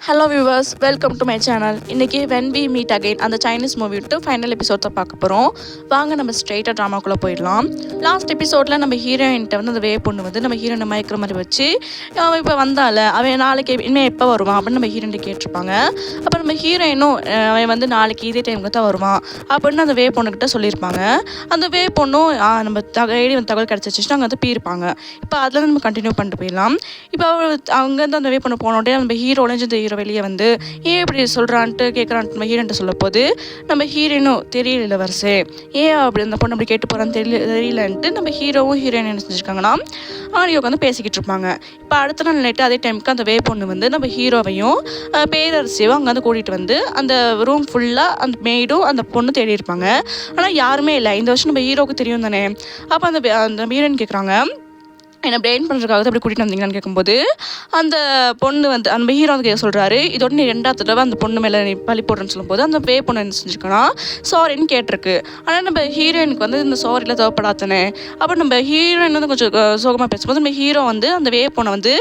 Hello viewers, welcome to my channel. இன்றைக்கி when we meet again அந்த Chinese movie விட்டு final எபிசோட்ஸை பார்க்க போகிறோம். வாங்க நம்ம ஸ்ட்ரெயிட்டாக ட்ராமாக்குள்ளே போயிடலாம். லாஸ்ட் எபிசோடில் நம்ம ஹீரோயின்ட்ட வந்து அந்த பொண்ணு வந்து நம்ம ஹீரோயினை மயக்கிற மாதிரி வச்சு அவன் இப்போ வந்தால அவன் நாளைக்கு இனிமேல் எப்போ வருவான் அப்படின்னு நம்ம ஹீரோயின்ட்ட கேட்டிருப்பாங்க. அப்போ நம்ம ஹீரோயினும் அவன் வந்து நாளைக்கு இதே டைமுக்கு தான் வருவான் அப்படின்னு அந்த பொண்ணுக்கிட்ட சொல்லியிருப்பாங்க. அந்த பொண்ணும் நம்ம தகவல் கிடச்சிச்சு அங்கே வந்து போயிருப்பாங்க. இப்போ அதில் நம்ம கண்டினியூ பண்ணிட்டு போயிடலாம். இப்போ அங்கேருந்து அந்த பொண்ணு போனோடனே நம்ம ஹீரோலேருந்து இந்த ஹீரோ வெளியே வந்து ஏன் இப்படி சொல்கிறான்ட்டு கேட்குறான்ட்டு நம்ம ஹீரோன்ட்டு சொல்ல போது நம்ம ஹீரோயினும் தெரியல வரிசை ஏன் அப்படி அந்த பொண்ணு அப்படி கேட்டு போகிறான்னு தெரியலன்ட்டு நம்ம ஹீரோவும் ஹீரோயின் என்ன செஞ்சுருக்காங்கன்னா ஆடியோக்கு வந்து பேசிக்கிட்டு இருப்பாங்க. இப்போ அடுத்த நாள் நைட்டு அதே டைமுக்கு அந்த பொண்ணு வந்து நம்ம ஹீரோவையும் பேரரசியும் அங்கே வந்து கூட்டிகிட்டு வந்து அந்த ரூம் ஃபுல்லாக அந்த மெய்டும் அந்த பொண்ணு தேடி இருப்பாங்க. ஆனால் யாருமே இல்லை. இந்த வருஷம் நம்ம ஹீரோவுக்கு தெரியும் தானே. அப்போ அந்த ஹீரோயின் கேட்குறாங்க, என்னை பிரெயின் பண்ணுறதுக்காக தான் அப்படி கூட்டிகிட்டு வந்தீங்கன்னு கேட்கும்போது அந்த பொண்ணு வந்து அந்த ஹீரோ வந்து சொல்கிறாரு, இதோட நீ 2வது தடவை அந்த பொண்ணு மேலே நீ பழி போடுறேன்னு சொல்லும்போது அந்த பொண்ணு என்ன செஞ்சுருக்கோன்னா சாரின்னு கேட்டிருக்கு. ஆனால் நம்ம ஹீரோயினுக்கு வந்து இந்த சாரியில் தேவைப்படாதனே. அப்போ நம்ம ஹீரோயின் வந்து கொஞ்சம் சோகமாக பேசும்போது நம்ம ஹீரோ வந்து அந்த பொண்ணை வந்து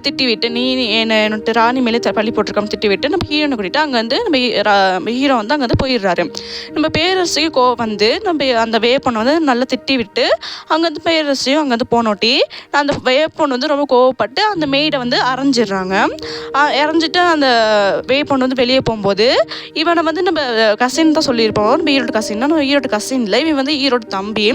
திட்டி விட்டு நீ என்னோட ராணி மேலே பழி போட்டிருக்காம திட்டி விட்டு நம்ம ஹீரோனை கூட்டிகிட்டு அங்கே வந்து நம்ம ஹீரோ வந்து அங்கே வந்து போயிடுறாரு. நம்ம பேரரசிக்கு கோவம் வந்து நம்ம அந்த பொண்ணை வந்து நல்லா திட்டி விட்டு அங்கே வந்து பேரரசியும் அங்கே வந்து போனோட்டி அந்த பொண்ணு வந்து ரொம்ப கோவப்பட்டு அந்த மெய்டை வந்து அரைஞ்சிடுறாங்க. இறஞ்சிட்டு அந்த பொண்ணு வந்து வெளியே போகும்போது இவனை வந்து நம்ம கசின் தான் சொல்லியிருப்போம். நம்ம ஈரோடு கசின் தான். நம்ம ஈரோடு கசின் இல்லை, இவன் வந்து ஈரோடு தம்பி.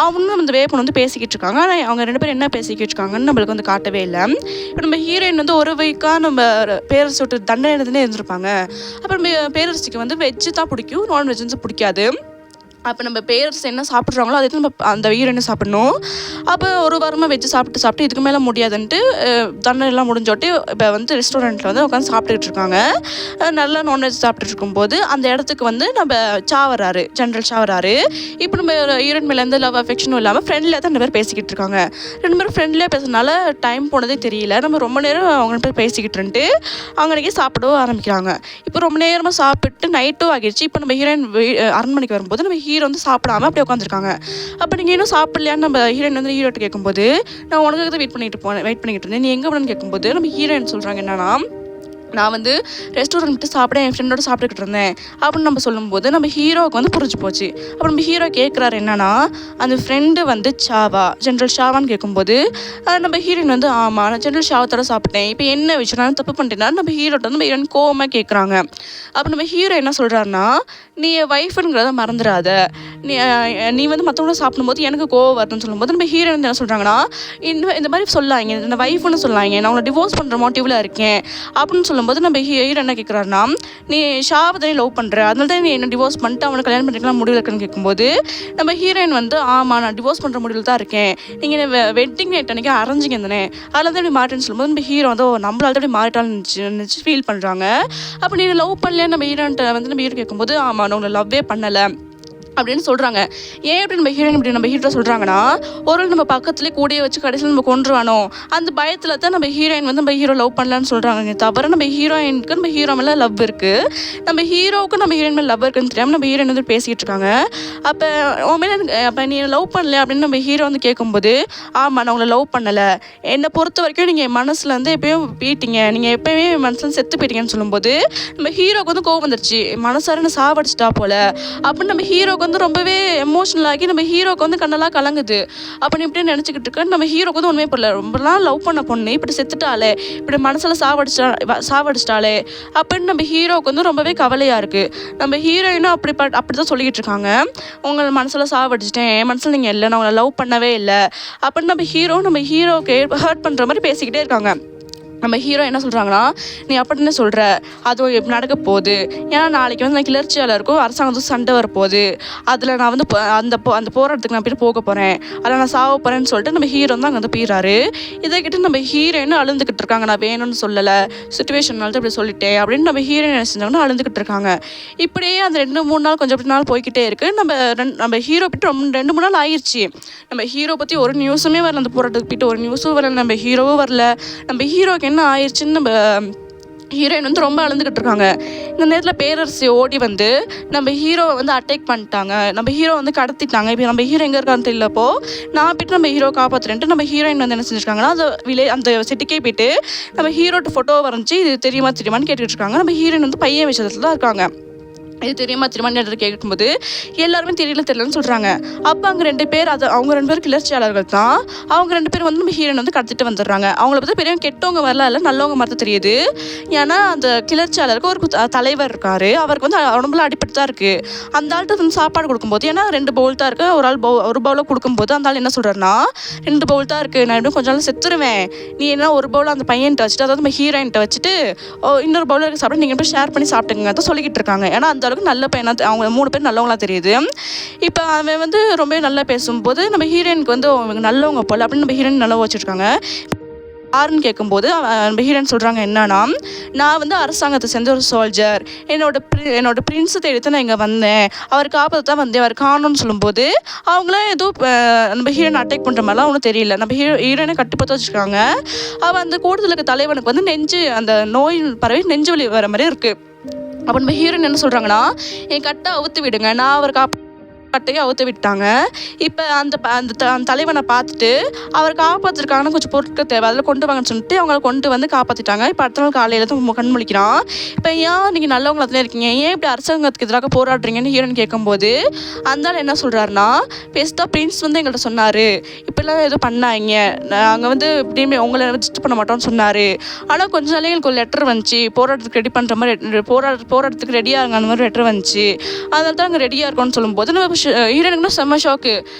அவனும் அந்த பொண்ணு வந்து பேசிக்கிட்டு இருக்காங்க. ஆனால் அவங்க 2 பேரும் என்ன பேசிக்கிட்டு இருக்காங்கன்னு நம்மளுக்கு வந்து காட்டவே இல்லை. இப்போ நம்ம ஹீரோயின் வந்து ஒரு வீக்காக நம்ம பேரரசி விட்டு தண்டனை இருந்திருப்பாங்க. அப்புறம் பேரரசிக்கு வந்து வெஜ்ஜு தான் பிடிக்கும், நான்வெஜ் வந்து பிடிக்காது. அப்போ நம்ம பேரரசு என்ன சாப்பிட்றாங்களோ அதை நம்ம அந்த ஹீரோயினை சாப்பிடணும். அப்போ ஒரு வாரமாக வெஜ்ஜு சாப்பிட்டு இதுக்கு மேலே முடியாதுன்ட்டு தண்டனைலாம் முடிஞ்சோட்டி இப்போ வந்து ரெஸ்டாரண்ட்டில் வந்து உட்காந்து சாப்பிட்டுக்கிட்டு இருக்காங்க. நல்லா நான்வெஜ் சாப்பிட்டுட்டு இருக்கும்போது அந்த இடத்துக்கு வந்து நம்ம சாவராரு, ஜென்ரல் சாவராரு. இப்போ நம்ம ஹீரோயின் மேலே எந்த லவ் அஃபெக்ஷனும் இல்லாமல் ஃப்ரெண்ட்லியாக தான் 2 பேர் பேசிக்கிட்டு இருக்காங்க. 2 பேரும் ஃப்ரெண்ட்லியாக பேசுறதுனால டைம் போனதே தெரியல. நம்ம ரொம்ப நேரம் அவங்க பேர் பேசிக்கிட்டுன்ட்டு அங்கனைக்கே சாப்பிடவும் ஆரம்பிக்கிறாங்க. இப்போ ரொம்ப நேரமாக சாப்பிட்டு நைட்டும் ஆகிடுச்சு. இப்போ நம்ம ஹீரோயின் அரண்மனைக்கு வரும்போது நம்ம ஹீரோ வந்து சாப்பிடாம அப்படியே உட்காந்துருக்காங்க. அப்போ நீங்கள் இன்னும் சாப்பிடலையான்னு நம்ம ஹீரோயின் வந்து ஹீரோட்டு கேட்கும்போது நான் உனக்கு தான் வெயிட் பண்ணிக்கிட்டு இருந்தேன், நீ எங்கே போனேன்னு கேட்கும்போது நம்ம ஹீரோயின் சொல்கிறாங்க என்னன்னா, நான் வந்து ரெஸ்டாரண்ட் சாப்பிட என் ஃப்ரெண்டோட சாப்பிட்டுக்கிட்டு இருந்தேன் அப்படின்னு நம்ம சொல்லும்போது நம்ம ஹீரோவுக்கு வந்து புரிஞ்சு போச்சு. அப்புறம் நம்ம ஹீரோ கேட்குறாரு என்னன்னா, அந்த ஃப்ரெண்டு வந்து சாவா, ஜென்ரல் ஷாவான்னு கேட்கும்போது நம்ம ஹீரோயின் வந்து ஆமாம் நான் ஜென்ரல் ஷாவத்தோட சாப்பிட்டேன், இப்போ என்ன விஷயம் நான் தப்பு பண்ணிட்டேன்னா நம்ம ஹீரோட்ட வந்து நம்ம ஹீரோயின் கோவமாக கேட்குறாங்க. அப்போ நம்ம ஹீரோ என்ன சொல்கிறாருன்னா, நீ வைஃப்ங்கிறத மறந்துடாத, நீ வந்து மற்றவங்கள சாப்பிடும்போது எனக்கு கோவம் வருதுன்னு சொல்லும்போது நம்ம ஹீரோ வந்து என்ன சொல்கிறாங்கன்னா, இந்த மாதிரி சொல்லாங்க, இந்த வைஃப்னு சொல்லாங்க, நான் உங்களை டிவோர்ஸ் பண்ணுற மோட்டிவில் இருக்கேன் அப்படின்னு சொல்லும்போது நம்ம ஹீரோ என்ன கேட்குறாருன்னா, நீ ஷாவை தானே லவ் பண்ணுற, அதனால தான் நீ என்ன டிவோர்ஸ் பண்ணிட்டு அவனை கல்யாணம் பண்ணிக்கலாம் முடிவில் இருக்குன்னு கேட்கும்போது நம்ம ஹீரோயின் வந்து ஆமாம் நான் டிவோர்ஸ் பண்ணுற முடிவில் தான் இருக்கேன், நீங்கள் வெட்டிங் நைட் அன்றைக்கி அரைஞ்சிங்க தானே அதில் தான் இப்படி மாட்டேன்னு சொல்லும்போது நம்ம ஹீரோ வந்து நம்மளால தான் இப்படி மாறிட்டாலும் நினச்சி ஃபீல் பண்ணுறாங்க. அப்போ நீ லவ் பண்ணலையா நம்ம ஹீரோன்ட்ட வந்து நம்ம ஹீரோ கேட்கும்போது ஆமாம் நான் உங்களை லவ்வே பண்ணலை அப்படின்னு சொல்கிறாங்க. ஏன் அப்படி நம்ம ஹீரோயின் இப்படி நம்ம ஹீரோ சொல்கிறாங்கன்னா, ஒரு நம்ம பக்கத்துலேயே கூடிய வச்சு கடைசியில் நம்ம கொண்டுருவானோ அந்த பயத்தில் தான் நம்ம ஹீரோயின் வந்து நம்ம ஹீரோ லவ் பண்ணலான்னு சொல்கிறாங்க. தவிர நம்ம ஹீரோயினுக்கு நம்ம ஹீரோ மேலே லவ் இருக்குது, நம்ம ஹீரோவுக்கு நம்ம ஹீரோயின் மேலே லவ் இருக்குன்னு தெரியாமல் நம்ம ஹீரோயின் வந்து பேசிக்கிட்டு இருக்காங்க. அப்போ உண்மையில அப்போ நீ லவ் பண்ணல அப்படின்னு நம்ம ஹீரோ வந்து கேட்கும்போது ஆமாம் நான் உங்களை லவ் பண்ணலை, என்னை பொறுத்த வரைக்கும் நீங்கள் என் மனசில் வந்து எப்போயும் போயிட்டீங்க, நீங்கள் எப்போயுமே என் மனசில் செத்து போயிட்டீங்கன்னு சொல்லும்போது நம்ம ஹீரோவுக்கு வந்து கோவம் வந்துருச்சு, மனசார சாவடிச்சிட்டா போல அப்படின்னு நம்ம ஹீரோவுக்கு வந்து ரொம்பவே எமோஷனல் ஆகி நம்ம ஹீரோக்கு வந்து கண்ணெல்லாம் கலங்குது. அப்போ நீ இப்படியே நினச்சிக்கிட்டு இருக்க நம்ம ஹீரோக்கு வந்து உண்மையே போடல, ரொம்பலாம் லவ் பண்ண பொண்ணு இப்படி செத்துட்டாலே, இப்படி மனசில் சாவடிச்சிட்டாலே அப்படின்னு நம்ம ஹீரோக்கு வந்து ரொம்பவே கவலையாக இருக்குது. நம்ம ஹீரோயினும் அப்படி தான் சொல்லிக்கிட்டு இருக்காங்க, உங்களை மனசில் சாவடிச்சிட்டேன், என் மனசில் நீங்கள் இல்லை, நான் உங்களை லவ் பண்ணவே இல்லை அப்படின்னு நம்ம ஹீரோக்கு ஹர்ட் பண்ணுற மாதிரி பேசிக்கிட்டே இருக்காங்க. நம்ம ஹீரோ என்ன சொல்கிறாங்கன்னா, நீ அப்படின்னு சொல்கிற அது நடக்க போகுது, ஏன்னா நாளைக்கு வந்து நான் கிளர்ச்சியால் இருக்கும் அரசாங்கத்துக்கு சண்டை வரப்போகுது, அதில் நான் வந்து அந்த போராட்டத்துக்கு நான் போயிட்டு போக போகிறேன், அதில் நான் சாவ போகிறேன்னு சொல்லிட்டு நம்ம ஹீரோ தான் அங்கே வந்து போயிடுறாரு. இதை கிட்ட நம்ம ஹீரோயின்னு அழுந்துக்கிட்டு இருக்காங்க, நான் வேணும்னு சொல்லலை சுச்சுவேஷனால தான் இப்படி சொல்லிட்டேன் அப்படின்னு நம்ம ஹீரோயின் என்ன செஞ்சாங்கன்னா அழுந்துக்கிட்டு இருக்காங்க. இப்படியே அந்த 2-3 நாள் கொஞ்சம் அப்படி நாள் போய்கிட்டே இருக்குது. நம்ம ஹீரோ போய்ட்டு 2-3 நாள் ஆயிடுச்சு. நம்ம ஹீரோ பற்றி ஒரு நியூஸுமே வரல, அந்த போராட்டத்துக்கு போயிட்டு ஒரு நியூஸும் வரல, நம்ம ஹீரோவும் வரல. நம்ம ஹீரோக்கு என்ன ஆயிடுச்சுன்னு நம்ம ஹீரோயின் வந்து ரொம்ப அழுந்துக்கிட்டு இருக்காங்க. இந்த நேரத்தில் பேரரசி ஓடி வந்து நம்ம ஹீரோவை வந்து அட்டாக் பண்ணிட்டாங்க, நம்ம ஹீரோ வந்து கடத்திட்டாங்க. இப்போ நம்ம ஹீரோ எங்கே இருக்கான்னு தெரியலப்போ நான் போய்ட்டு நம்ம ஹீரோ காப்பாற்றுறேன்ட்டு நம்ம ஹீரோயின் வந்து என்ன செஞ்சுருக்காங்கன்னா அந்த சிட்டிக்கே போய்ட்டு நம்ம ஹீரோட்ட ஃபோட்டோ வரைஞ்சி இது தெரியுமான்னு கேட்டுக்கிட்டு இருக்காங்க. நம்ம ஹீரோயின் வந்து பையன் விஷயத்துல தான் இருக்காங்க. இது தெரியுமான்னு கேட்கும்போது எல்லாருமே தெரியலன்னு சொல்கிறாங்க. அப்போ அங்கே 2 பேர் அவங்க 2 பேர் கிளர்ச்சியாளர்கள் தான். அவங்க 2 பேர் வந்து நம்ம ஹீரோயின் வந்து கடத்திட்டு வந்துடுறாங்க. அவங்கள பற்றி பெரிய கெட்டவங்க வரல, இல்லை நல்லவங்க மாதிரி தெரியுது. ஏன்னா அந்த கிளர்ச்சியாளருக்கு ஒரு தலைவர் இருக்கார், அவருக்கு வந்து உடம்புல அடிப்பட்டு தான் இருக்குது. அந்த ஆள்கிட்ட வந்து சாப்பாடு கொடுக்கும்போது, ஏன்னா 2 பவுல் தான் இருக்குது, ஒரு ஆள் ஒரு பவுலை கொடுக்கும்போது அந்த ஆள் என்ன சொல்கிறாருன்னா 2 பவுல் தான் இருக்குது, நான் இன்னும் கொஞ்ச நாள் செத்துருவேன், நீ என்ன ஒரு பவுல் அந்த பையன்கிட்ட வச்சுட்டு, அதாவது நம்ம ஹீரோயின்கிட்ட வச்சுட்டு இன்னொரு பவுல் இருக்க சாப்பிட்டு நீங்கள் போய் ஷேர் பண்ணி சாப்பிட்டுங்க தான் சொல்லிக்கிட்டு இருக்காங்க. ஏன்னா அந்த அளவுக்கு நல்ல பையனா அவங்க 3 பேர் நல்லவங்களா தெரியுது. இப்போ அவன் வந்து ரொம்ப நல்லா பேசும்போது நம்ம ஹீரோயினுக்கு வந்து அவங்க நல்லவங்க போல அப்படின்னு நம்ம ஹீரோயின் நல்லா வச்சுருக்காங்க. யாருன்னு கேட்கும்போது நம்ம ஹீரோயின் சொல்கிறாங்க என்னன்னா, நான் வந்து அரசாங்கத்தை சேர்ந்த ஒரு சோல்ஜர், என்னோட பிரின்ஸை தேடித்து நான் இங்கே வந்தேன், அவர் காப்பாற்ற தான் வந்தேன், அவர் காணோன்னு சொல்லும்போது அவங்களாம் ஏதோ நம்ம ஹீரோயின் அட்டாக் பண்ணுற மாதிரிலாம் ஒன்றும் தெரியல. நம்ம ஹீரோயினை கட்டுப்பற்ற வச்சுருக்காங்க. அவள் அந்த கூட்டத்தில் இருக்க தலைவனுக்கு வந்து அந்த நோய் பரவி நெஞ்சு வலி வர மாதிரி இருக்குது. அப்போ நம்ம ஹீரோயின் என்ன சொல்கிறாங்கன்னா, என் கட்டை அவுத்து விடுங்க, நான் அவர் கட்டையை அவுத்து விட்டாங்க. இப்போ அந்த தலைவனை பார்த்துட்டு அவர் காப்பாற்றிருக்காங்கன்னா கொஞ்சம் பொருட்கள் தேவை, அதில் கொண்டு வாங்கன்னு சொல்லிட்டு அவங்கள கொண்டு வந்து காப்பாற்றிட்டாங்க. இப்போ அடுத்த நாள் காலையில் தான் கண் முழிக்கிறான். இப்போ ஏன் நீங்கள் நல்லவங்களே இருக்கீங்க, ஏன் இப்படி அரசாங்கத்துக்கு எதிராக போராடுறீங்கன்னு ஹீரோயின் கேட்கும்போது அந்த ஆள் என்ன சொல்கிறாருன்னா, பெஸ்ட்டாக பிரின்ஸ் வந்து எங்கள்கிட்ட சொன்னார், இப்படிலாம் எதுவும் பண்ணாங்க, நாங்கள் வந்து இப்படியுமே உங்களை டிஸ்டர்ப் பண்ண மாட்டோம்னு சொன்னார். ஆனால் கொஞ்ச நாளே எங்களுக்கு ஒரு லெட்டர் வந்துச்சு, போராட்டத்துக்கு ரெடி பண்ணுற மாதிரி போராட்டத்துக்கு ரெடியாக இருங்க அந்த மாதிரி லெட்டர் வந்துச்சு, அதனால தான் நாங்கள் ரெடியாக இருக்கோம்னு சொல்லும்போது நம்ம ஹீரோனுக்குன்னா செம்ம ஷாக்கு.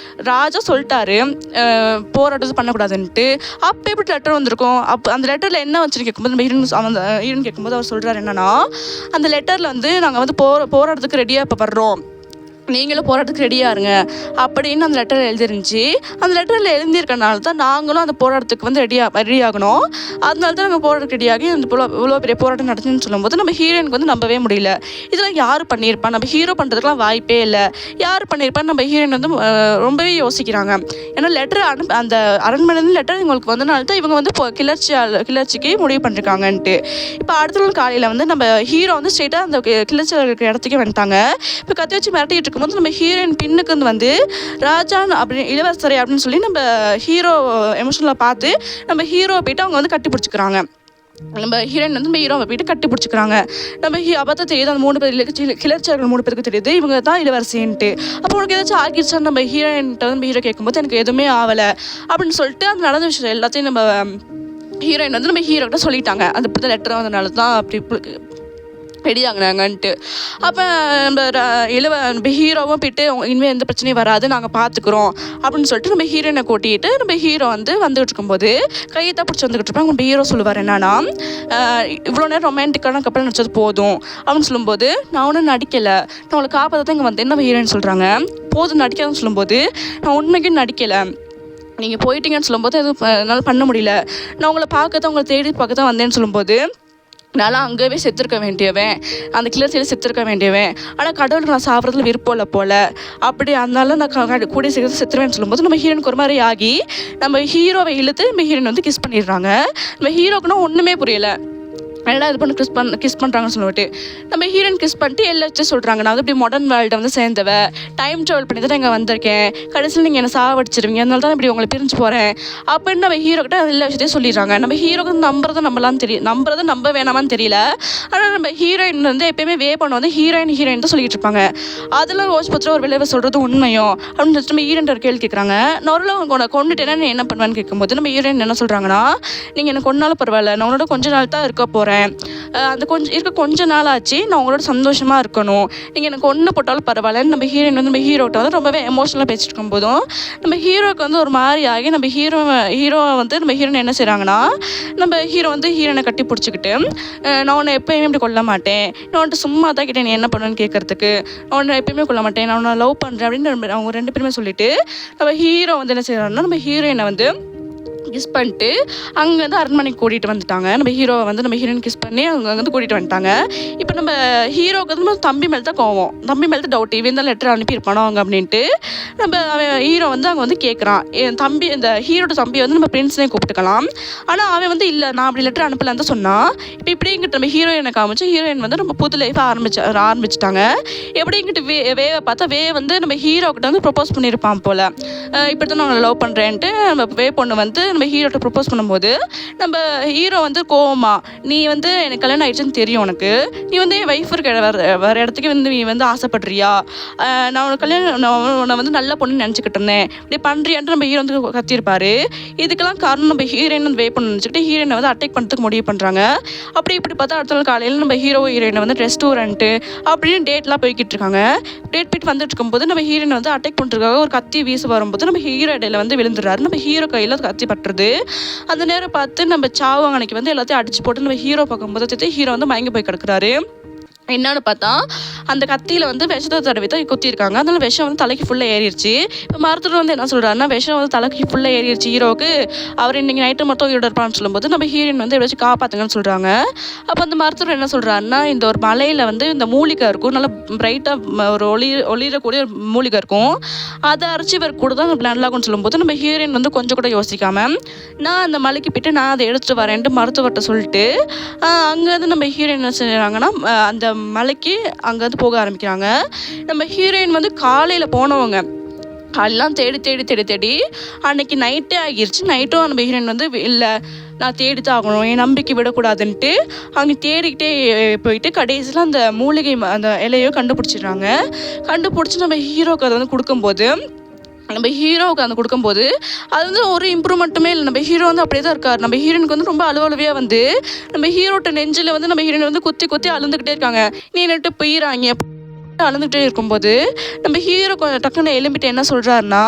ராஜா சொல்லிட்டாரு போராட்டத்தை பண்ணக்கூடாதுன்ட்டு. அப்போ எப்படி லெட்டர் வந்திருக்கும், அப்போ அந்த லெட்டரில் என்ன வச்சுன்னு கேட்கும்போது நம்ம ஹீரோன் கேட்கும்போது அவர் சொல்கிறார் என்னன்னா, அந்த லெட்டரில் வந்து நாங்கள் வந்து போராட்டத்துக்கு ரெடியாக இப்போ வர்றோம், நீங்களும் போராட்டத்துக்கு ரெடியாக இருங்க அப்படின்னு அந்த லெட்டரில் எழுதிருந்துச்சு. அந்த லெட்டரில் எழுதியிருக்கனால தான் நாங்களும் அந்த போராட்டத்துக்கு வந்து ரெடியாகணும், அதனால தான் நாங்கள் போராட்டத்துக்கு ரெடியாகி அந்த இவ்வளோ பெரிய போராட்டம் நடத்துன்னு சொல்லும்போது நம்ம ஹீரோயினுக்கு வந்து நம்பவே முடியல. இதெல்லாம் யார் பண்ணியிருப்பா, நம்ம ஹீரோ பண்ணுறதுக்குலாம் வாய்ப்பே இல்லை, யார் பண்ணியிருப்பான்னு நம்ம ஹீரோயின் வந்து ரொம்பவே யோசிக்கிறாங்க. ஏன்னா லெட்டர் அந்த அரண்மனை லெட்டர் இவங்களுக்கு வந்தனால தான் இவங்க வந்து கிளர்ச்சிக்கு முடிவு பண்ணிருக்காங்கன்ட்டு. இப்போ அடுத்த நாள் காலையில் வந்து நம்ம ஹீரோ வந்து ஸ்ட்ரெயிட்டாக அந்த கிளர்ச்சியாளருக்கு இடத்துக்கே வந்துட்டாங்க. இப்போ கத்தி வச்சு மிரட்டிட்டு இருக்கும்போது நம்ம ஹீரோயின் பின்னுக்கு வந்து ராஜா அப்படி இளவரசரை அப்படின்னு சொல்லி நம்ம ஹீரோ எமோஷனலாக பார்த்து நம்ம ஹீரோவை போயிட்டு அவங்க வந்து கட்டி பிடிச்சிக்கிறாங்க. நம்ம ஹீரோயின் வந்து நம்ம ஹீரோவை போயிட்டு கட்டி பிடிச்சிக்கிறாங்க. நம்ம அப்போ தான் தெரியுது அந்த 3 பேர் கிளர்ச்சியாளர்கள் 3 பேருக்கு தெரியுது இவங்க தான் இளவரசின்ட்டு. அப்போ உனக்கு ஏதாச்சும் ஆகிடுச்சான்னு நம்ம ஹீரோயின்ட்ட வந்து ஹீரோ கேட்கும்போது எனக்கு எதுவுமே ஆகலை அப்படின்னு சொல்லிட்டு அந்த நடந்த விஷயம் எல்லாத்தையும் நம்ம ஹீரோயின் வந்து நம்ம ஹீரோக்கிட்ட சொல்லிட்டாங்க. அந்த இப்படி லெட்டர் வந்தனால தான் அப்படி ரெடி ஆகினாங்கன்ட்டு. அப்போ நம்ம ஹீரோவும் போயிட்டு இனிமேல் எந்த பிரச்சனையும் வராது, நாங்கள் பார்த்துக்குறோம் அப்படின்னு சொல்லிட்டு நம்ம ஹீரோயினை கூட்டிகிட்டு நம்ம ஹீரோ வந்துட்டு இருக்கும்போது கையை தான் பிடிச்சி வந்துக்கிட்டு இருப்பாங்க. நம்ம ஹீரோ சொல்லுவார் என்னன்னா, இவ்வளோ நேரம் ரொமான்டிக்கான கப்பல் நடிச்சது போதும் அப்படின்னு சொல்லும்போது, நான் ஒன்றும் நடிக்கலை, நான் உங்களை காப்பாற்ற தான் இங்கே வந்தேன் நம்ம ஹீரோயின் சொல்கிறாங்க. போதும் நடிக்காதுன்னு சொல்லும்போது, நான் உண்மைக்கும் நடிக்கலை, நீங்கள் போயிட்டீங்கன்னு சொல்லும்போது எதுவும் என்னால் பண்ண முடியல, நான் உங்களை பார்க்க தான் உங்களை தேடி பார்க்க தான் வந்தேன்னு சொல்லும்போது, நான்லாம் அங்கேயே செத்துருக்க வேண்டியவன், அந்த கிளர்ச்சியில் செத்துருக்க வேண்டியவன், ஆனால் கடவுளுக்கு நான் சாப்பிட்றதுல விருப்பம் இல்லை போல், அப்படி அதனால நான் கூடிய சீக்கிரத்தில் செத்துருவேன்னு சொல்லும்போது நம்ம ஹீரோனுக்கு ஒரு மாதிரி ஆகி நம்ம ஹீரோவை இழுத்து நம்ம ஹீரோயின் வந்து கிஸ் பண்ணிடுறாங்க. நம்ம ஹீரோக்குன்னா ஒன்றுமே புரியலை, நல்லா இது பண்ணி கிஸ் பண்ணுறாங்கன்னு சொல்லிட்டு நம்ம ஹீரோயின் கிஸ் பண்ணிட்டு எல்லாச்சும் சொல்கிறாங்க, நான் வந்து இப்படி மாடர்ன் வேர்ல்டை வந்து சேர்ந்தவ, டைம் ட்ராவல் பண்ணி தான் இங்கே வந்திருக்கேன், கடைசியில் நீங்கள் என்னை சாவடிச்சிருவீங்க, அதனால தான் இப்படி உங்களை பிரிஞ்சு போகிறேன் அப்படின்னு நம்ம ஹீரோக்கிட்ட எல்லா விஷயத்தையும் சொல்லிடுறாங்க. நம்ம ஹீரோக்கு நம்புறது நம்ப வேணாமான்னு தெரியல. ஆனால் நம்ம ஹீரோயின் வந்து எப்பயுமே பண்ண வந்து ஹீரோயின் தான் சொல்லிட்டு இருப்பாங்க. அதெல்லாம் ரோஜ் பத்திரம் ஒரு விளைவை சொல்கிறது உண்மையோ அப்படின்னு சொல்லிட்டு நம்ம ஹீரோயின் ஒரு கேள்வி கேட்குறாங்க. நொருள உங்களை கொண்டுட்டேன்னா நீ என்ன பண்ணுவேன்னு கேட்கும்போது நம்ம ஹீரோயின் என்ன சொல்கிறாங்கன்னா, நீங்கள் என்ன கொண்டாலும் பரவாயில்ல, நான் உன்னோட கொஞ்ச நாள் தான் இருக்க போகிறேன், அந்த கொஞ்ச நாள் ஆச்சு, நான் உங்களோட சந்தோஷமாக இருக்கணும், நீங்கள் எனக்கு ஒன்று போட்டாலும் பரவாயில்லன்னு நம்ம ஹீரோயின் வந்து நம்ம ஹீரோட்ட வந்து ரொம்பவே எமோஷனலாக பேசிட்டு இருக்கும் போதும் நம்ம ஹீரோக்கு வந்து ஒரு மாதிரி ஆகி நம்ம ஹீரோ வந்து நம்ம ஹீரோயின் என்ன செய்கிறாங்கன்னா, நம்ம ஹீரோ வந்து ஹீரோனை கட்டி பிடிச்சிக்கிட்டு, நான் உன்னை எப்போயுமே இப்படி கொல்ல மாட்டேன், நான் வந்துட்டு சும்மா தான் கிட்டே நீ என்ன பண்ணுவேன்னு கேட்கறதுக்கு, நான் உன்னை எப்பயுமே கொல்ல மாட்டேன், நான் உன்னை லவ் பண்ணுறேன் அப்படின்னு அவங்க 2 பேருமே சொல்லிட்டு நம்ம ஹீரோ வந்து என்ன செய்கிறாங்கன்னா நம்ம ஹீரோயினை வந்து கிஸ் பண்ணிட்டு அங்கேருந்து அரண்மனைக்கு கூட்டிகிட்டு வந்துட்டாங்க. நம்ம ஹீரோவை வந்து நம்ம ஹீரோயின் கிஸ் பண்ணி அங்கேருந்து கூட்டிகிட்டு வந்துட்டாங்க. இப்போ நம்ம ஹீரோவுக்கு வந்து தம்பி மேலே தான் கோவம், தம்பி மேலே தான் டவுட், இவன் தான் லெட்டர் அனுப்பியிருப்பானோ அங்கே அப்படின்ட்டு. நம்ம ஹீரோ வந்து அங்கே வந்து கேட்குறான், என் தம்பி இந்த ஹீரோட தம்பியை வந்து நம்ம பிரின்ஸ்னே கூப்பிட்டுக்கலாம். ஆனால் அவன் வந்து இல்லை நான் அப்படி லெட்டர் அனுப்பலான்னு தான் சொன்னான். இப்போ இப்படிங்கிட்ட நம்ம ஹீரோயினை காமிச்சு ஹீரோயின் வந்து நம்ம புது லைஃபை ஆரம்பிச்சிட்டாங்க. எப்படிங்கிட்டு வேவை பார்த்தா வந்து நம்ம ஹீரோக்கிட்ட வந்து ப்ரொப்போஸ் பண்ணியிருப்பான் போல், இப்படி தான் நான் லவ் பண்ணுறேன்ட்டு. நம்ம பொண்ணு வந்து நம்ம ஹீரோட்ட ப்ரப்போஸ் பண்ணும்போது நம்ம ஹீரோ வந்து கோவமா, நீ வந்து எனக்கு கல்யாணம் ஆயிடுச்சுன்னு தெரியும், உனக்கு நீ வந்து என் ஒய்ஃப் இருக்க வர இடத்துக்கு வந்து நீ வந்து ஆசைப்படுறியா, நான் உனக்கு உன்னை வந்து நல்ல பொண்ணு நினச்சிக்கிட்டு இருந்தேன், இப்படி பண்ணுறியான்ட்டு நம்ம ஹீரோ வந்து கத்தியிருப்பாரு. இதுக்கெல்லாம் காரணம் நம்ம ஹீரோயின் வந்து வெயிட் பண்ண நினச்சிக்கிட்டு ஹீரோயினை வந்து அட்டாக் பண்ணுறதுக்கு முடிவு பண்ணுறாங்க. அப்படி இப்படி பார்த்தா அடுத்த நாள் காலையில் நம்ம ஹீரோயினை வந்து ரெஸ்டாரண்ட்டு அப்படின்னு டேட்லாம் போய்கிட்டு இருக்காங்க. டேட் போயிட்டு வந்துட்டு இருக்கும்போது நம்ம ஹீரோயினை வந்து அட்டாக் பண்ணுறதுக்காக ஒரு கத்தி வீச வரும்போது நம்ம ஹீரோ இடையில வந்து விழுந்துடுறாரு. நம்ம ஹீரோ கையில் கத்தி பட்டுறது. அந்த நேரம் பார்த்து நம்ம சாவங்கனைக்கு வந்து எல்லாத்தையும் அடிச்சு போட்டு நம்ம ஹீரோ பார்க்கும்போது ஹீரோ வந்து மயங்கி போய் கிடக்குறாரு. என்னன்னு பார்த்தா அந்த கத்தியில் வந்து விஷத்தை தடவி தான் குத்திருக்காங்க. அதனால விஷம் வந்து தலைக்கு ஃபுல்லாக ஏறிடுச்சு. இப்போ மருத்துவர் வந்து என்ன சொல்கிறாருன்னா, விஷம் வந்து தலைக்கு ஃபுல்லாக ஏறிடுச்சு ஹீரோவுக்கு, அவர் இன்றைக்கி நைட்டு மட்டும் உயிரோட இருப்பான்னு சொல்லும்போது நம்ம ஹீரோயின் வந்து எப்படியாச்சும் காப்பாற்றுங்கன்னு சொல்கிறாங்க. அப்போ அந்த மருத்துவர் என்ன சொல்கிறாருன்னா, இந்த ஒரு மலையில் வந்து இந்த மூலிகை இருக்கும், நல்லா பிரைட்டாக ஒரு ஒளிரக்கூடிய ஒரு மூலிகை இருக்கும், அதை அரைச்சி இவர் கூட தான் நல்லாகும்னு சொல்லும்போது நம்ம ஹீரோயின் வந்து கொஞ்சம் கூட யோசிக்காமல் நான் அந்த மலைக்கு போய்ட்டு நான் அதை எடுத்துகிட்டு வரேன்ட்டு மருத்துவர்கிட்ட சொல்லிட்டு அங்கேருந்து நம்ம ஹீரோயின் என்ன செய்கிறாங்கன்னா அந்த மலைக்கு அங்கேருந்து போக ஆரம்பிக்கிறாங்க. நம்ம ஹீரோயின் வந்து காலையில் போனவங்க எல்லாம் தேடி அன்னைக்கு நைட்டே ஆகிருச்சு. நைட்டும் நம்ம ஹீரோயின் வந்து இல்லை நான் தேடித்தான் ஆகணும், என் நம்பிக்கை விடக்கூடாதுன்ட்டு அங்கே தேடிக்கிட்டே போயிட்டு கடைசியில் அந்த மூலிகை அந்த இலையோ கண்டுபிடிச்சிடுறாங்க. கண்டுபிடிச்சி நம்ம ஹீரோக்கு அதை வந்து கொடுக்கும்போது அது வந்து ஒரு இம்ப்ரூவ்மெண்ட்டுமே இல்லை. நம்ம ஹீரோ வந்து அப்படியே தான் இருக்கார். நம்ம ஹீரோனுக்கு வந்து ரொம்ப அலுவலவையாக வந்து நம்ம ஹீரோட்ட நெஞ்சில் வந்து நம்ம ஹீரோயின் வந்து குத்தி அழுந்துக்கிட்டே இருக்காங்க. நீ நட்டு போயிடறாங்க அழுந்துகிட்டே இருக்கும்போது நம்ம ஹீரோ டக்குன்னு எலும்பிட்டு என்ன சொல்கிறாருன்னா,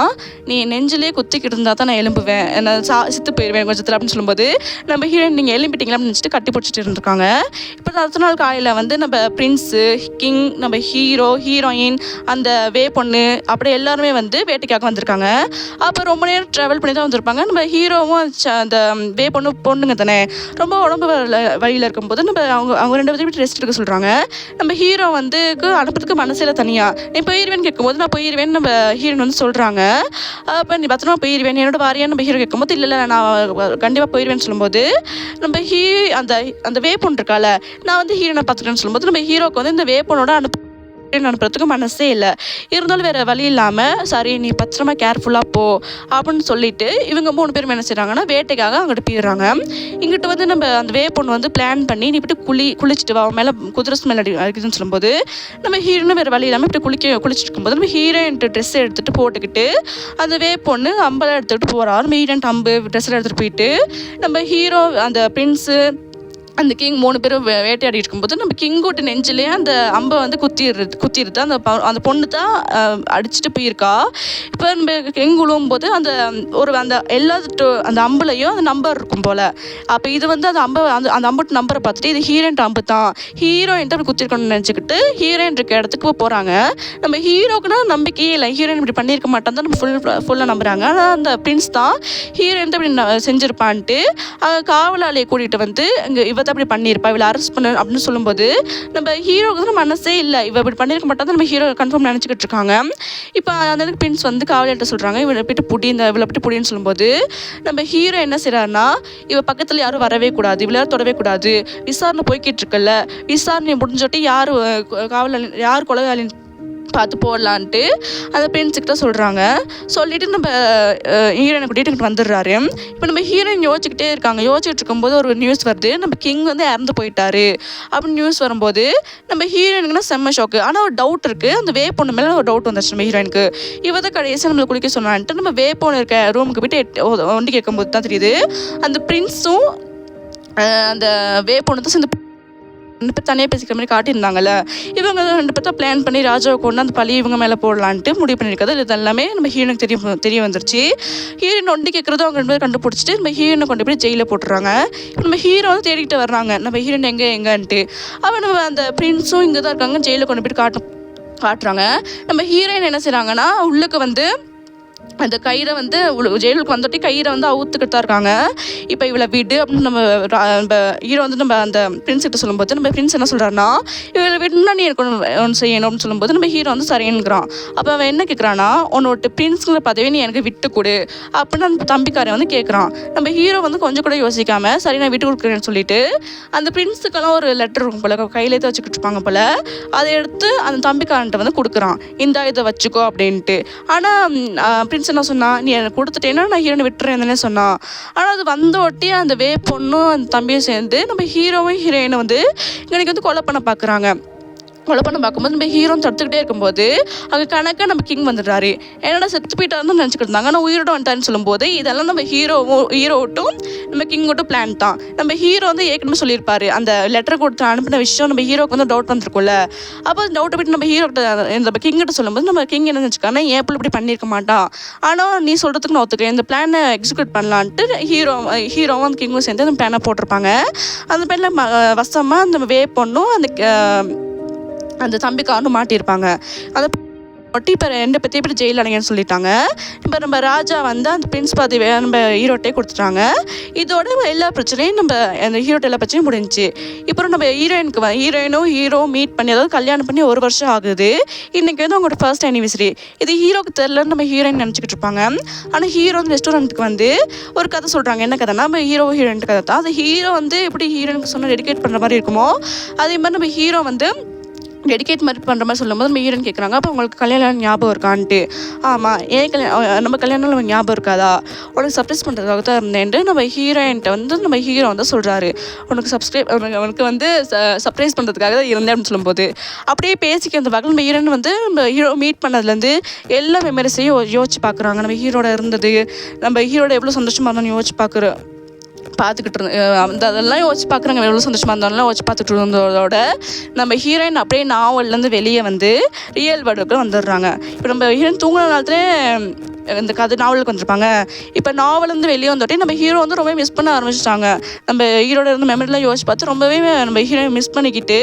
நீ நெஞ்சிலே குத்திக்கிட்டு இருந்தால் தான் நான் எலும்புவேன், நான் சித்து போயிடுவேன் கொஞ்சத்தில் அப்படின்னு சொல்லும்போது நம்ம ஹீரோயின் நீங்கள் எலும்பிட்டீங்களான்னு நினச்சிட்டு கட்டி பிடிச்சிட்டு இருந்திருக்காங்க. இப்போ அடுத்த நாள் காலையில் வந்து நம்ம பிரின்ஸு, கிங், நம்ம ஹீரோ, ஹீரோயின், அந்த பொண்ணு அப்படி எல்லாருமே வந்து வேட்டைக்காக வந்திருக்காங்க. அப்போ ரொம்ப நேரம் ட்ராவல் பண்ணி தான் வந்திருப்பாங்க. நம்ம ஹீரோவும் அந்த பொண்ணுங்க தானே ரொம்ப உடம்பு வழியில் இருக்கும்போது நம்ம அவங்க ரெண்டு பேரும் ரெஸ்ட் எடுக்க சொல்கிறாங்க. நம்ம ஹீரோ வந்து அனுப்புறதுக்கு மனசில் தனியாக நீ போயிடுவேன்னு கேட்கும்போது நான் போயிடுவேன்னு நம்ம ஹீரோயின் வந்து சொல்கிறாங்க. அப்போ நீ பத்திரமா போயிடுவேன் என்னோட வாரியான்னு நம்ம ஹீரோ கேட்கும்போது இல்லை நான் கண்டிப்பாக போயிடுவேன்னு சொல்லும்போது நம்ம அந்த வேப்பொண்ணு இருக்கால, நான் வந்து ஹீரோனை பார்த்துட்டேன்னு சொல்லும்போது நம்ம ஹீரோக்கு வந்து இந்த வேப்பொண்ணோட அனுப்புறதுக்கு மனசே இல்லை. இருந்தாலும் வேறு வழி இல்லாமல் சரி நீ பத்திரமா கேர்ஃபுல்லாக போ அப்படின்னு சொல்லிட்டு இவங்க 3 பேரும் என்ன செய்கிறாங்கன்னா வேட்டைக்காக அங்கிட்டு போயிடுறாங்க. இங்கிட்டு வந்து நம்ம அந்த பொண்ணு வந்து பிளான் பண்ணி நீ இப்படி குளிச்சுட்டு வா, மேலே குதிரை ஸ்மெல் அடிக்குதுன்னு சொல்லும்போது நம்ம ஹீரோனும் வேறு வழி இல்லாமல் இப்படி குளிச்சுட்டு இருக்கும்போது நம்ம ஹீரோயின்ட்டு ட்ரெஸ் எடுத்துகிட்டு போட்டுக்கிட்டு அந்த பொண்ணு அம்பெல்லாம் எடுத்துகிட்டு போகிறா. நம்ம ஹீரோயின் அம்பு ட்ரெஸ்ஸில் எடுத்துகிட்டு போயிட்டு நம்ம ஹீரோ அந்த பிரின்ஸு அந்த கிங் 3 பேரும் வேட்டையாடி இருக்கும்போது நம்ம கிங்கோட்டு நெஞ்சிலே அந்த அம்பை வந்து குத்திடுது. அந்த பொண்ணு தான் அடிச்சுட்டு போயிருக்கா. இப்போ நம்ம கிங் விழுவும்போது அந்த எல்லா அந்த அம்புலையும் அந்த நம்பர் இருக்கும் போல். அப்போ இது வந்து அந்த அம்புட்டு நம்பரை பார்த்துட்டு இது ஹீரோயின் அம்பு தான், ஹீரோயின் தான் அப்படி குத்திருக்கணும்னு நினச்சிக்கிட்டு ஹீரோயின் இருக்க இடத்துக்கு போகிறாங்க. நம்ம ஹீரோக்குன்னா நம்பிக்கையே இல்லை, ஹீரோயின் இப்படி பண்ணியிருக்க மாட்டான் தான் நம்ம ஃபுல்லாக நம்புகிறாங்க. ஆனால் அந்த பிரின்ஸ் தான் ஹீரோயின் தான் இப்படி செஞ்சுருப்பான்ட்டு காவலாளியை கூட்டிகிட்டு வந்து இங்கே இவ அப்படி பண்ணியிருப்பா, இவளை அரெஸ்ட் பண்ண அப்படின்னு சொல்லும்போது நம்ம ஹீரோக்கு வந்து மனசே இல்லை, இவ இப்படி பண்ணியிருக்க மாட்டா தான் நம்ம ஹீரோ கன்ஃபார்ம் நினச்சிக்கிட்டு இருக்காங்க. இப்போ அந்த பிரின்ஸ் வந்து காவலிட்ட சொல்கிறாங்க இவளை போட்டு புடின்னு சொல்லும்போது நம்ம ஹீரோ என்ன செய்கிறாருன்னா, இவ பக்கத்தில் யாரும் வரவே கூடாது, இவளை யாரும் தொடவே கூடாது, விசாரணை போய்கிட்டு இருக்குல்ல, விசாரணை முடிஞ்சோட்டி யார் கொலையாளின்னு பார்த்து போடலான்ட்டு அந்த பிரின்ஸுக்கிட்ட சொல்கிறாங்க. சொல்லிவிட்டு நம்ம ஹீரோயினை கூட்டிகிட்டு வந்துடுறாரு. இப்போ நம்ம ஹீரோயின் யோசிச்சுட்டு இருக்கும்போது ஒரு நியூஸ் வருது, நம்ம கிங் வந்து இறந்து போயிட்டாரு அப்படின்னு நியூஸ் வரும்போது நம்ம ஹீரோயினுக்குன்னா செம்ம ஷோக்கு. ஆனால் ஒரு டவுட் இருக்குது, அந்த பொண்ணு மேலே ஒரு டவுட் வந்துச்சு நம்ம ஹீரோயினுக்கு. இவ தான் கடைசியாக நம்மளை குளிக்க சொன்னான்ட்டு நம்ம பொண்ணு இருக்க ரூமுக்கு போய்ட்டு ஒண்டி கேட்கும்போது தான் தெரியுது அந்த பிரின்ஸும் அந்த பொண்ணு தான் சேர்ந்து 2 பேர் தனியாக பேசிக்கிற மாதிரி காட்டியிருந்தாங்கல்ல, இவங்க 2 பேர்த்த பிளான் பண்ணி ராஜாவை கொண்டு அந்த பழி இவங்க மேலே போடலான்ட்டு முடிவு பண்ணியிருக்காது. இது எல்லாமே நம்ம ஹீரோனுக்கு தெரிய வந்துருச்சு. ஹீரோயின் ஒண்டி கேட்குறதும் அவங்க 2 பேரும் கண்டுபிடிச்சிட்டு நம்ம ஹீரோனை கொண்டு போய் ஜெயிலில் போட்டுறாங்க. இப்போ நம்ம ஹீரோ வந்து தேடிக்கிட்டு வர்றாங்க நம்ம ஹீரோயின் எங்கேன்ட்டு. அவன் நம்ம அந்த பிரின்ஸும் இங்கே தான் இருக்காங்க, ஜெயிலில் கொண்டு போய்ட்டு காட்டுறாங்க. நம்ம ஹீரோயின் என்ன செய்கிறாங்கன்னா உள்ளுக்கு வந்து அந்த கயிறை வந்து ஜெயிலுக்கு வந்துட்டு கயிறை வந்து அவுத்துக்கிட்டு தான் இருக்காங்க. இப்போ இவளை விடு அப்படின்னு நம்ம ஹீரோ வந்து நம்ம அந்த பிரின்ஸ் கிட்ட சொல்லும்போது நம்ம பிரின்ஸ் என்ன சொல்கிறாருன்னா, இவளை விடணும்னா நீ எனக்கு ஒன்று செய்யணும் அப்படின்னு சொல்லும்போது நம்ம ஹீரோ வந்து சரிங்கிறான். அப்போ அவன் என்ன கேட்குறான்னா, உன்னோட பிரின்ஸுங்கிற பதவியை நீ எனக்கு விட்டு கொடு அப்படின்னு அந்த தம்பிக்காரன் வந்து கேட்குறான். நம்ம ஹீரோ வந்து கொஞ்சம் கூட யோசிக்காமல் சரி நான் விட்டு கொடுக்குறேன்னு சொல்லிட்டு அந்த பிரின்ஸுக்கெல்லாம் ஒரு லெட்டர் இருக்கும் போல், கையிலே தான் வச்சுக்கிட்டு இருப்பாங்க போல், அதை எடுத்து அந்த தம்பிக்காரன்ட்ட வந்து கொடுக்குறான். இந்த இதை வச்சுக்கோ அப்படின்ட்டு. ஆனால் பிரின்ஸ் என்ன சொன்னா, நீ எனக்கு கொடுத்துட்டேன்னா நான் ஹீரோனை விட்டுறேன்னு சொன்னான். ஆனால் அது வந்த ஒட்டி அந்த பொண்ணும் அந்த தம்பியும் சேர்ந்து நம்ம ஹீரோவும் ஹீரோயினை வந்து இன்னைக்கு வந்து கொலை பண்ண பார்க்குறாங்க. கொலை பண்ண பார்க்கும்போது நம்ம ஹீரோ தடுத்துக்கிட்டே இருக்கும்போது அங்கே கணக்காக நம்ம கிங் வந்துடுறாரு. என்னடா செத்து போயிட்டாருன்னு நினச்சிக்கிட்டு இருந்தாங்க, ஆனால் உயிரோட வந்துட்டாருன்னு சொல்லும்போது இதெல்லாம் நம்ம ஹீரோட்டும் நம்ம கிங்கோட்டும் பிளான் தான். நம்ம ஹீரோ வந்து ஏற்கனவே சொல்லியிருப்பாரு அந்த லெட்டர் கொடுத்து அனுப்பின விஷயம் நம்ம ஹீரோக்கு வந்து டவுட் வந்துருக்கும்ல. அப்போ அந்த டவுட்டை போய்ட்டு நம்ம ஹீரோக்கிட்ட நம்ம கிங்கிட்ட சொல்லும்போது நம்ம கிங் என்ன நினச்சிக்கானா, ஏன் பிள்ளை இப்படி பண்ணியிருக்க மாட்டான், ஆனால் நீ சொல்கிறதுக்கு நான் ஒத்துக்கிறேன், இந்த பிளானை எக்ஸிக்யூட் பண்ணலான்ட்டு ஹீரோவும் அந்த கிங்கும் சேர்ந்து அந்த பிளானை போட்டிருப்பாங்க. அந்த பிளானில் வசமாக அந்த பொண்ணும் அந்த தம்பிக்காரனும் மாட்டியிருப்பாங்க. அதை ஒட்டி இப்போ 2 பேர் ஜெயில் அடைங்கன்னு சொல்லிட்டாங்க. இப்போ நம்ம ராஜா வந்து அந்த பிரின்ஸ் பதவியை நம்ம ஹீரோட்டே கொடுத்துட்டாங்க. இதோட எல்லா பிரச்சனையும் நம்ம அந்த ஹீரோட்ட எல்லா பிரச்சனையும் முடிஞ்சிச்சு. இப்போ நம்ம ஹீரோயினும் ஹீரோ மீட் பண்ணி, அதாவது கல்யாணம் பண்ணி 1 வருஷம் ஆகுது. இன்றைக்கி வந்து அவங்களோட ஃபர்ஸ்ட் ஆனிவர்சரி. இது ஹீரோக்கு தெரிலன்னு நம்ம ஹீரோயின் நினச்சிக்கிட்டு இருப்பாங்க. ஆனால் ஹீரோ வந்து ரெஸ்டாரண்ட்டுக்கு வந்து ஒரு கதை சொல்கிறாங்க. என்ன கதைனா, நம்ம ஹீரோயின் கதை தான். அது ஹீரோ வந்து எப்படி ஹீரோயினுக்கு சொன்னால் டெடிகேட் பண்ணுற மாதிரி இருக்குமோ அதே மாதிரி நம்ம ஹீரோ வந்து டெடிகேட் மாதிரி பண்ணுற மாதிரி சொல்லும்போது நம்ம ஹீரோன்னு கேட்குறாங்க, அப்போ உங்களுக்கு கல்யாணம் ஞாபகம் இருக்கான்ட்டு. ஆமாம், நம்ம கல்யாணம் நம்ம ஞாபகம் இருக்காதா, உனக்கு சர்ப்ரைஸ் பண்ணுறதுக்காக தான் இருந்தேன்ட்டு நம்ம ஹீரோயின்ட்ட வந்து நம்ம ஹீரோ வந்து சொல்கிறாரு. உனக்கு வந்து சர்ப்ரைஸ் பண்ணுறதுக்காக தான் இருந்தேன் அப்படின்னு சொல்லும்போது அப்படியே பேசிக்க அந்த வகையில் நம்ம ஹீரோயின் வந்து நம்ம ஹீரோ மீட் பண்ணதுலேருந்து எல்லா மெமரிஸையும் யோசிச்சு பார்க்குறாங்க. நம்ம ஹீரோட இருந்தது, நம்ம ஹீரோட எவ்வளோ சந்தோஷமாக இருந்தாலும் யோசிச்சு பார்த்துக்கிட்டு இருந்தேன். அதெல்லாம் யோசிச்சு பார்க்குறாங்க, எவ்வளோ சந்தோஷமாக இருந்தாலும் யோசிச்சு பார்த்துட்டு இருந்ததோட நம்ம ஹீரோயின் அப்படியே நாவல்லேருந்து வெளியே வந்து ரியல் வேர்ல்டுக்கு வந்துடுறாங்க. இப்போ நம்ம ஹீரோயின் தூங்குன நேரத்துலேயே இந்த கதை நாவலுக்கு வந்திருப்பாங்க. இப்போ நாவலேருந்து வெளியே வந்தோடனே நம்ம ஹீரோ வந்து ரொம்ப மிஸ் பண்ண ஆரம்பிச்சிட்டாங்க. நம்ம ஹீரோட இருந்த மெமரிலாம் யோசிச்சு பார்த்து ரொம்பவே நம்ம ஹீரோயை மிஸ் பண்ணிக்கிட்டு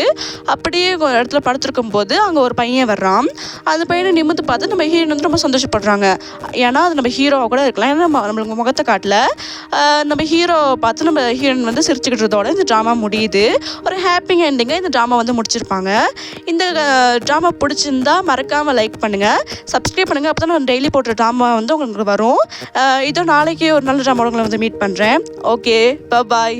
அப்படியே ஒரு இடத்துல படுத்துருக்கும் போது அங்கே ஒரு பையன் வர்றான். அந்த பையனை நிமிர்ந்து பார்த்து நம்ம ஹீரோயின் வந்து ரொம்ப சந்தோஷப்படுறாங்க. ஏன்னா அது நம்ம ஹீரோவாக கூட இருக்கலாம், ஏன்னா நம்மளுக்கு முகத்தை காட்டல. நம்ம ஹீரோ பார்த்து நம்ம ஹீரோயின் வந்து சிரிச்சுக்கிட்டதோட இந்த ட்ராமா முடியுது. ஒரு ஹாப்பி எண்டிங்காக இந்த ட்ராமா வந்து முடிச்சிருப்பாங்க. இந்த ட்ராமா பிடிச்சிருந்தா மறக்காமல் லைக் பண்ணுங்கள், சப்ஸ்கிரைப் பண்ணுங்கள். அப்போ தான் நான் டெய்லி போடுற ட்ராமா வந்து உங்களுக்கு வரும். இதோ நாளைக்கு ஒரு நல்ல ட்ராமாவோட உங்களை வந்து மீட் பண்ணுறேன். ஓகே, பாய்.